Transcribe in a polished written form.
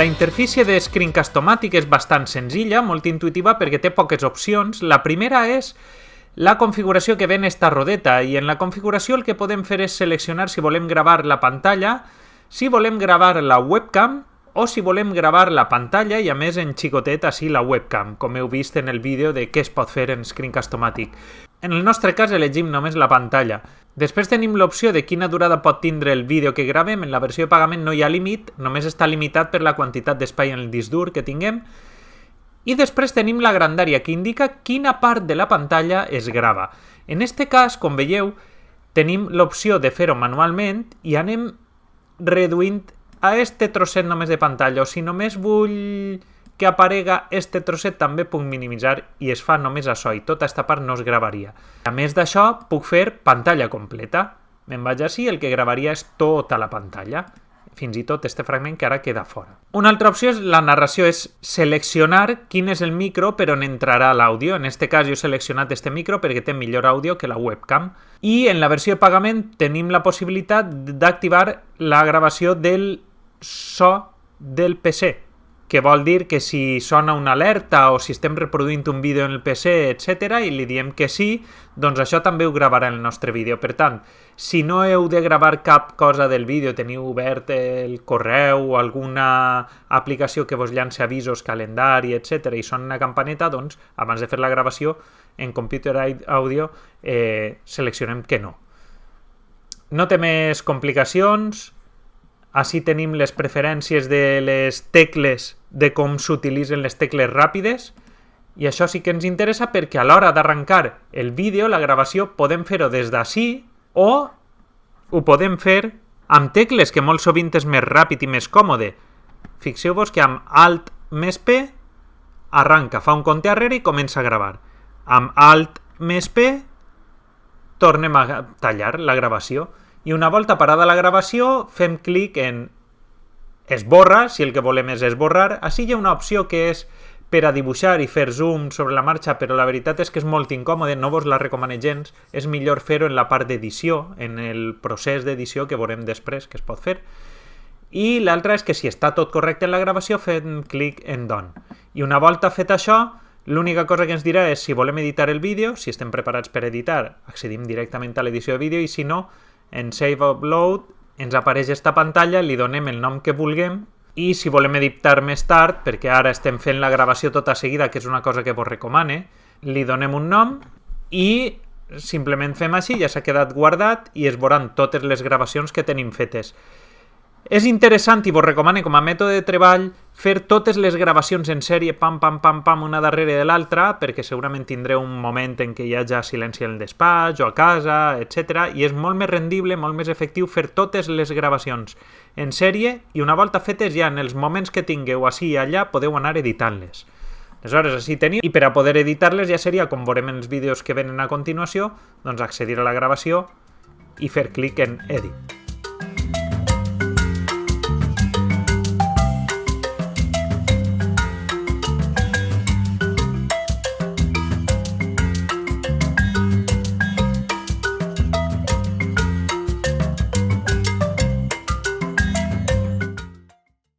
La interfície de Screencast-O-Matic és bastant senzilla, molt intuitiva perquè té poques opcions. La primera és la configuració que ve en esta rodeta, i en la configuració el que podem fer és seleccionar si volem gravar la pantalla, si volem gravar la webcam o si volem gravar la pantalla i a més en xicotet així la webcam, com heu vist en el vídeo de què es pot fer en Screencast-O-Matic. En el nostre cas elegim només la pantalla. Després tenim l'opció de quina durada pot tindre el vídeo que gravem. En la versió de pagament no hi ha límit, només està limitat per la quantitat d'espai en el disc dur que tinguem. I després tenim la grandària, que indica quina part de la pantalla es grava. En este cas, com veieu, tenim l'opció de fer-ho manualment i anem reduint a este trosset només de pantalla, o si només vull que aparega este trosset també puc minimitzar i es fa només això i tota aquesta part no es gravaria. A més d'això puc fer pantalla completa. Me'n vaig així, el que gravaria és tota la pantalla, fins i tot este fragment que ara queda fora. Una altra opció és la narració, és seleccionar quin és el micro per on entrarà l'àudio. En este cas jo he seleccionat este micro perquè té millor àudio que la webcam. I en la versió de pagament tenim la possibilitat d'activar la gravació del so del PC, que vol dir que si sona una alerta o si estem reproduint un vídeo en el PC, etc., i li diem que sí, doncs això també ho gravarà en el nostre vídeo. Per tant, si no heu de gravar cap cosa del vídeo, teniu obert el correu o alguna aplicació que vos llanci avisos, calendari, etc., i sona una campaneta, doncs, abans de fer la gravació, en Computer Audio seleccionem que no. No té més complicacions. Així tenim les preferències de les tecles, de com s'utilitzen les tecles ràpides, i això sí que ens interessa perquè a l'hora d'arrencar el vídeo, la gravació, podem fer-ho des d'ací o ho podem fer amb tecles, que molt sovint és més ràpid i més còmode. Fixeu-vos que amb Alt més P arranca, fa un compte arrere i comença a gravar. Amb Alt més P tornem a tallar la gravació. I una volta parada la gravació, fem clic en esborra, si el que volem és esborrar. Així hi ha una opció que és per a dibuixar i fer zoom sobre la marxa, però la veritat és que és molt incòmode, no vos la recomano gens. És millor fer-ho en la part d'edició, en el procés d'edició que veurem després que es pot fer. I l'altra és que si està tot correcte en la gravació, fem clic en Done. I una volta fet això, l'única cosa que ens dirà és si volem editar el vídeo. Si estem preparats per editar, accedim directament a l'edició de vídeo, i si no, en Save Upload ens apareix esta pantalla, li donem el nom que vulguem, i si volem editar més tard, perquè ara estem fent la gravació tota seguida, que és una cosa que vos recomane, li donem un nom i simplement fem així, ja s'ha quedat guardat i es veuran totes les gravacions que tenim fetes. És interessant i vos recomano com a mètode de treball fer totes les gravacions en sèrie, pam, pam, pam, pam, una darrere de l'altra, perquè segurament tindreu un moment en què hi hagi silenci en el despatx o a casa, etc. I és molt més rendible, molt més efectiu fer totes les gravacions en sèrie i una volta fetes ja en els moments que tingueu així i allà podeu anar editant-les. Aleshores, així teniu, i per a poder editar-les ja seria, com veurem en els vídeos que venen a continuació, doncs accedir a la gravació i fer clic en Edit.